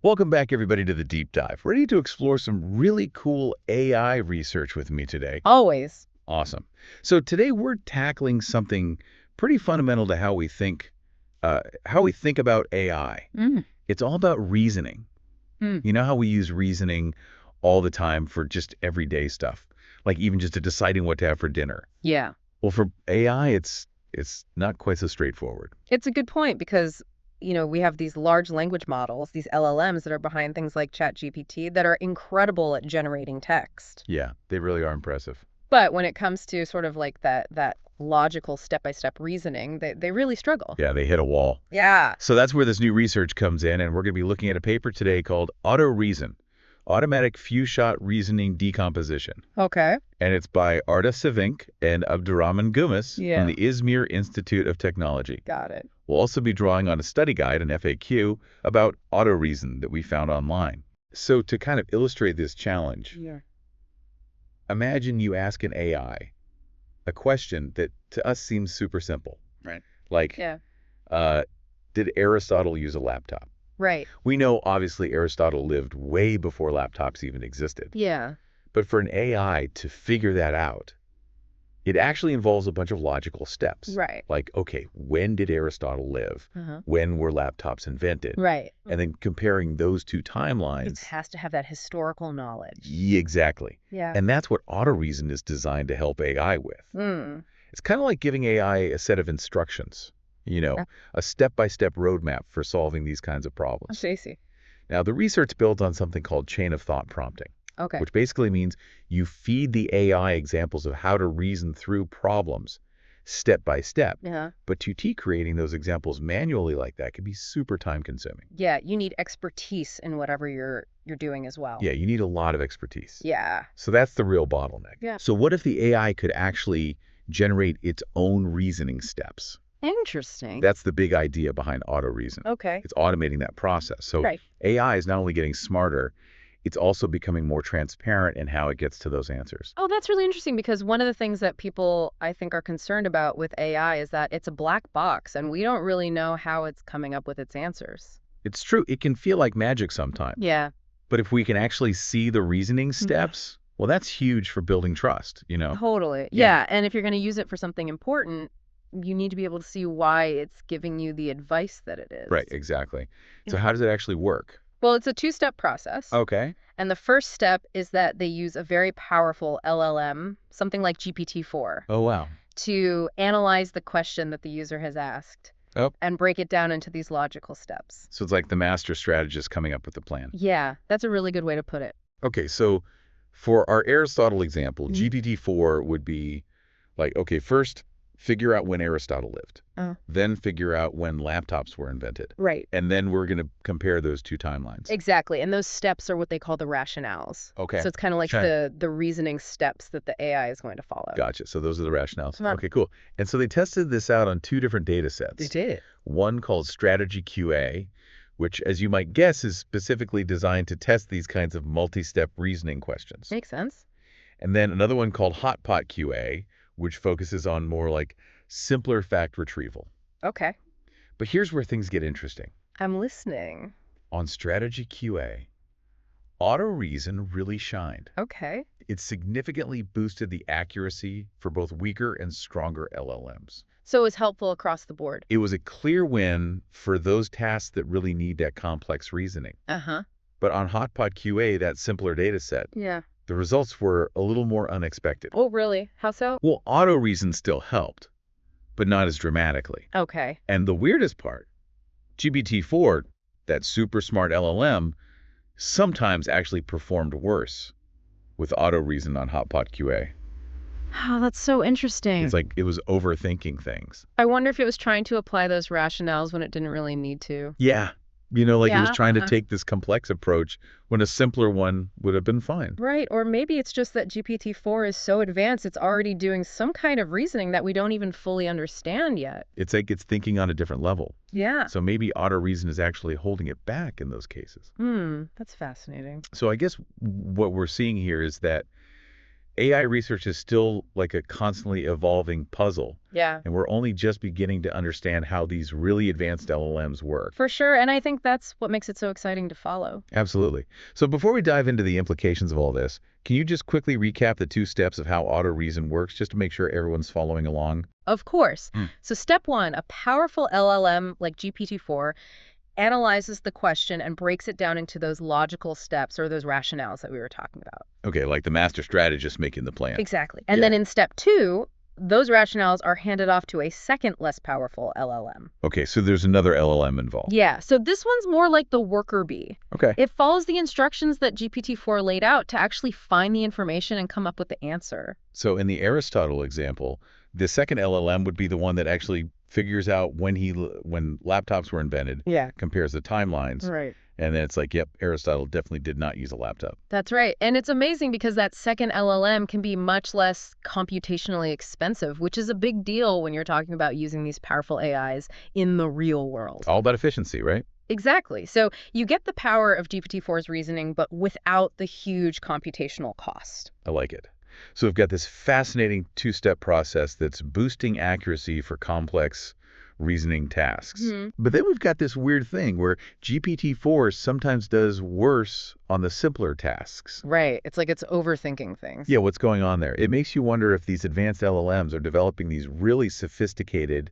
Welcome back, everybody, to the Deep Dive. Ready to explore some really cool AI research with me today? Always. Awesome. So today we're tackling something pretty fundamental to how we think about AI. Mm. It's all about reasoning. Mm. You know how we use reasoning all the time for just everyday stuff, like even just to deciding what to have for dinner. Yeah. Well, for AI, it's not quite so straightforward. It's a good point because, we have these large language models, these LLMs that are behind things like ChatGPT that are incredible at generating text. Yeah, they really are impressive. But when it comes to sort of like that logical step-by-step reasoning, they really struggle. Yeah, they hit a wall. Yeah. So that's where this new research comes in, and we're going to be looking at a paper today called AutoReason, Automatic Few-Shot Reasoning Decomposition. Okay. And it's by Arda Savink and Abdurrahman Gumis Yeah. from the Izmir Institute of Technology. Got it. We'll also be drawing on a study guide, an FAQ, about AutoReason that we found online. So to kind of illustrate this challenge, Yeah. imagine you ask an AI a question that to us seems super simple. Right. Like, Yeah. did Aristotle use a laptop? Right. We know, obviously, Aristotle lived way before laptops even existed. Yeah. But for an AI to figure that out, it actually involves a bunch of logical steps. Right. Like, okay, when did Aristotle live? Uh-huh. When were laptops invented? Right. And then comparing those two It timelines. has to have that historical knowledge. Yeah, exactly. Yeah. And that's what AutoReason is designed to help AI with. Mm. It's kind of like giving AI a set of instructions, a step-by-step roadmap for solving these kinds of problems. I see. Now, the research builds on something called chain of thought prompting, Okay. which basically means you feed the AI examples of how to reason through problems step by step. Yeah. But QT creating those examples manually like that can be super time consuming. Yeah, you need expertise in whatever you're doing as well. Yeah, you need a lot of expertise. Yeah. So that's the real bottleneck. Yeah. So what if the AI could actually generate its own reasoning steps? Interesting. That's the big idea behind AutoReason. Okay. It's automating that process. So Right. AI is not only getting smarter, it's also becoming more transparent in how it gets to those answers. Oh, that's really interesting because one of the things that people I think are concerned about with AI is that it's a black box and we don't really know how it's coming up with its answers. It's true, it can feel like magic sometimes. Yeah. But if we can actually see the reasoning steps, well, that's huge for building trust, Totally. Yeah. Yeah, and if you're going to use it for something important, you need to be able to see why it's giving you the advice that it is. Right, exactly. So Yeah. how does it actually work? Well, it's a two-step process. Okay. And the first step is that they use a very powerful LLM, something like GPT-4, Oh, wow. to analyze the question that the user has asked Oh. and break it down into these logical steps. So it's like the master strategist coming up with the plan. Yeah, that's a really good way to put it. Okay, so for our Aristotle example, Mhm. GPT-4 would be like, okay, first figure out when Aristotle lived, then figure out when laptops were invented, Right. and then we're going to compare those two timelines. Exactly. And those steps are what they call the rationales. Okay. So it's kind of like Okay. the reasoning steps that the AI is going to follow. Gotcha. So those are the rationales. Yeah. Okay, cool. And so they tested this out on two different data sets. They did. One called StrategyQA, which, as you might guess, is specifically designed to test these kinds of multi-step reasoning questions. Makes sense. And then another one called HotpotQA, which focuses on more like simpler fact retrieval. Okay. But here's where things get interesting. I'm listening. On StrategyQA, AutoReason really shined. Okay. It significantly boosted the accuracy for both weaker and stronger LLMs. So it was helpful across the board. It was a clear win for those tasks that really need that complex reasoning. Uh-huh. But on HotpotQA, that simpler data set, Yeah. the results were a little more unexpected. Oh, really? How so? Well, AutoReason still helped, but not as dramatically. Okay. And the weirdest part, GPT-4, that super smart LLM, sometimes actually performed worse with AutoReason on HotpotQA. Oh, that's so interesting. It's like it was overthinking things. I wonder if it was trying to apply those rationales when it didn't really need to. Yeah. It was Yeah, trying to take this complex approach when a simpler one would have been fine. Right. Or maybe it's just that GPT-4 is so advanced, it's already doing some kind of reasoning that we don't even fully understand yet. It's like it's thinking on a different level. Yeah. So maybe AutoReason is actually holding it back in those cases. That's fascinating. So I guess what we're seeing here is that AI research is still like a constantly evolving puzzle, Yeah. and we're only just beginning to understand how these really advanced LLMs work. For sure, and I think that's what makes it so exciting to follow. Absolutely. So before we dive into the implications of all this, can you just quickly recap the 2 steps of how AutoReason works just to make sure everyone's following along? Of course. Hmm. So step 1, a powerful LLM like GPT-4 analyzes the question and breaks it down into those logical steps or those rationales that we were talking about. Okay, like the master strategist making the plan. Exactly. And Yeah. then in step 2, those rationales are handed off to a second, less powerful LLM. Okay, so there's another LLM involved. Yeah, so this one's more like the worker bee. Okay. It follows the instructions that GPT-4 laid out to actually find the information and come up with the answer. So in the Aristotle example, the second LLM would be the one that actually figures out when laptops were invented, Yeah. compares the timelines, Right. and then it's like, yep, Aristotle definitely did not use a laptop. That's right. And it's amazing because that second LLM can be much less computationally expensive, which is a big deal when you're talking about using these powerful AIs in the real world. All about efficiency, right? Exactly. So you get the power of GPT-4's reasoning, but without the huge computational cost. I like it. So we've got this fascinating 2-step process that's boosting accuracy for complex reasoning tasks. Mhm. But then we've got this weird thing where GPT-4 sometimes does worse on the simpler tasks. Right. It's like it's overthinking things. Yeah, what's going on there? It makes you wonder if these advanced LLMs are developing these really sophisticated,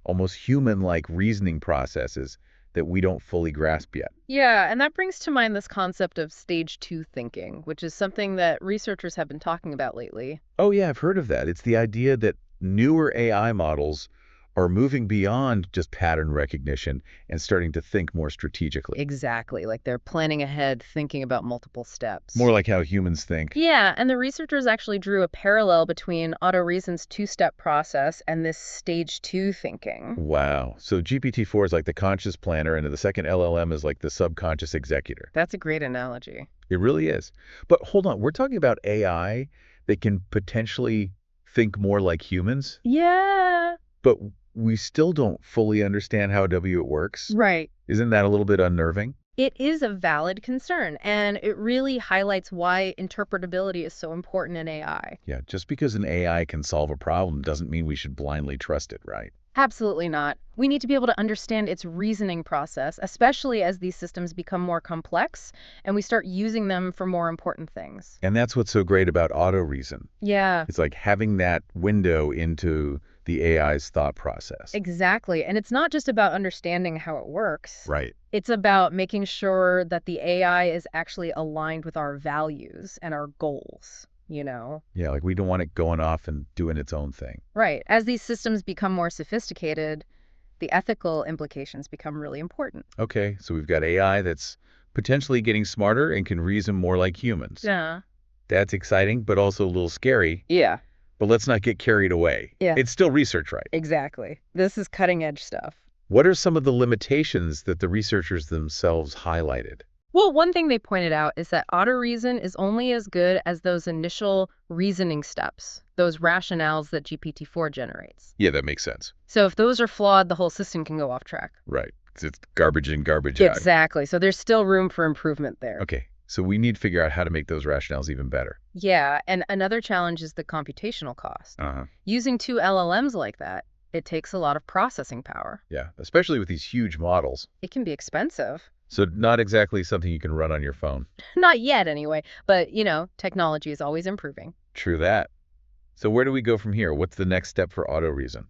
almost human-like reasoning processes that we don't fully grasp yet. Yeah, and that brings to mind this concept of stage 2 thinking, which is something that researchers have been talking about lately. Oh yeah, I've heard of that. It's the idea that newer AI models are moving beyond just pattern recognition and starting to think more strategically. Exactly. Like they're planning ahead, thinking about multiple steps. More like how humans think. Yeah, and the researchers actually drew a parallel between AutoReason's 2-step process and this stage 2 thinking. Wow. So GPT-4 is like the conscious planner, and the second LLM is like the subconscious executor. That's a great analogy. It really is. But hold on, we're talking about AI that can potentially think more like humans, Yeah. but we still don't fully understand how it works. Right. Isn't that a little bit unnerving? It is a valid concern, and it really highlights why interpretability is so important in AI. Yeah, just because an AI can solve a problem doesn't mean we should blindly trust it, right? Absolutely not. We need to be able to understand its reasoning process, especially as these systems become more complex and we start using them for more important things. And that's what's so great about AutoReason. Yeah, It's like having that window into the AI's thought process. exactly. And it's not just about understanding how it works. Right. It's about making sure that the AI is actually aligned with our values and our goals, you know? Yeah, like we don't want it going off and doing its own thing. Right. As these systems become more sophisticated, the ethical implications become really important. Okay, so we've got AI that's potentially getting smarter and can reason more like humans. Yeah. That's exciting, but also a little scary. Yeah. But let's not get carried away. Yeah. It's still research, right? Exactly. This is cutting edge stuff. What are some of the limitations that the researchers themselves highlighted? Well, one thing they pointed out is that AutoReason is only as good as those initial reasoning steps, those rationales that GPT-4 generates. Yeah, that makes sense. So if those are flawed, the whole system can go off track. Right. It's garbage in, garbage out. Exactly. So there's still room for improvement there. Okay, so we need to figure out how to make those rationales even better. Yeah, and another challenge is the computational cost. Uh-huh. Using 2 LLMs like that, it takes a lot of processing power. Yeah, especially with these huge models. It can be expensive. So not exactly something you can run on your phone. Not yet, anyway. But, technology is always improving. True that. So where do we go from here? What's the next step for AutoReason?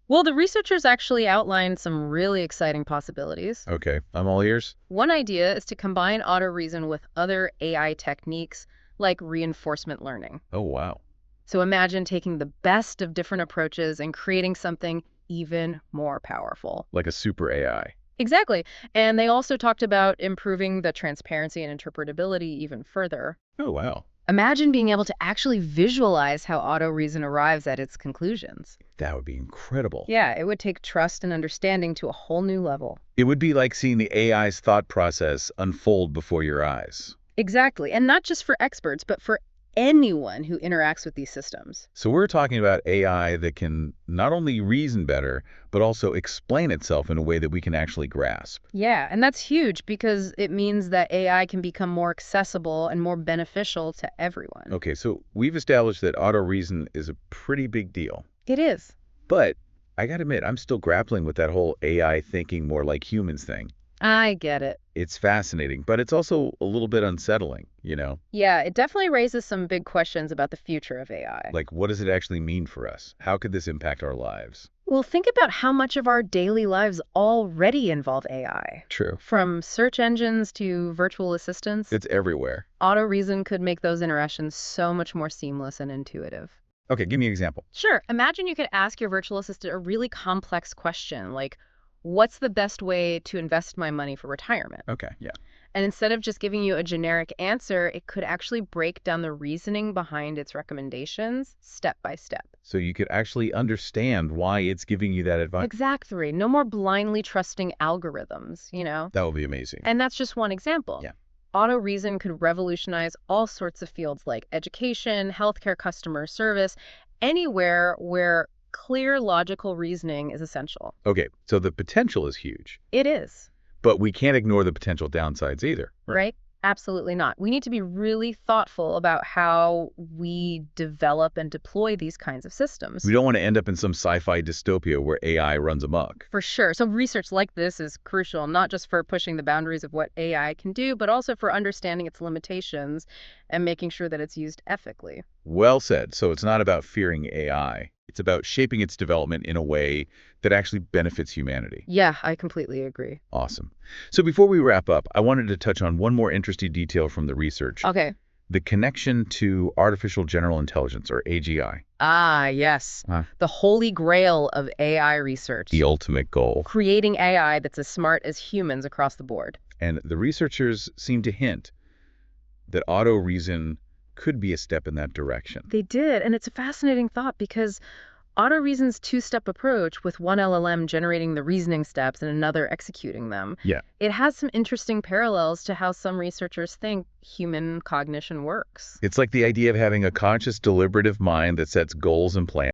Well, the researchers actually outlined some really exciting possibilities. Okay, I'm all ears. One idea is to combine AutoReason with other AI techniques like reinforcement learning. Oh, wow. So imagine taking the best of different approaches and creating something even more powerful. Like a super AI. Exactly. And they also talked about improving the transparency and interpretability even further. Oh, wow. Imagine being able to actually visualize how AutoReason arrives at its conclusions. That would be incredible. Yeah, it would take trust and understanding to a whole new level. It would be like seeing the AI's thought process unfold before your eyes. Exactly. And not just for experts, but for anyone who interacts with these systems. So we're talking about AI that can not only reason better, but also explain itself in a way that we can actually grasp. Yeah, and that's huge because it means that AI can become more accessible and more beneficial to everyone. Okay, so we've established that AutoReason is a pretty big deal. It is. But I gotta admit, I'm still grappling with that whole AI thinking more like humans thing. I get it. It's fascinating, but it's also a little bit unsettling, you know? Yeah, it definitely raises some big questions about the future of AI. Like, what does it actually mean for us? How could this impact our lives? Well, think about how much of our daily lives already involve AI. True. From search engines to virtual assistants, It's everywhere. AutoReason could make those interactions so much more seamless and intuitive. Okay, give me an example. Sure, imagine you could ask your virtual assistant a really complex question like, what's the best way to invest my money for retirement? Okay, yeah. And instead of just giving you a generic answer, it could actually break down the reasoning behind its recommendations step by step. So you could actually understand why it's giving you that advice. Exactly. No more blindly trusting algorithms. That would be amazing. And that's just one example. Yeah. AutoReason could revolutionize all sorts of fields like education, healthcare, customer service, anywhere where clear logical reasoning is essential. Okay, so the potential is huge, It is, but we can't ignore the potential downsides either. right? Absolutely not. We need to be really thoughtful about how we develop and deploy these kinds of systems. We don't want to end up in some sci-fi dystopia where AI runs amok. For sure. So research like this is crucial, not just for pushing the boundaries of what AI can do, but also for understanding its limitations and making sure that it's used ethically. Well said. So it's not about fearing AI. It's about shaping its development in a way that actually benefits humanity. Yeah, I completely agree. Awesome. So before we wrap up, I wanted to touch on one more interesting detail from the research. Okay. The connection to artificial general intelligence, or AGI. Ah, yes. Huh? The holy grail of AI research. The ultimate goal. Creating AI that's as smart as humans across the board. And the researchers seem to hint that AutoReason could be a step in that direction. They did, and it's a fascinating thought because AutoReason's two-step approach with one LLM generating the reasoning steps and another executing them, Yeah. it has some interesting parallels to how some researchers think human cognition works. It's like the idea of having a conscious, deliberative mind that sets goals and plans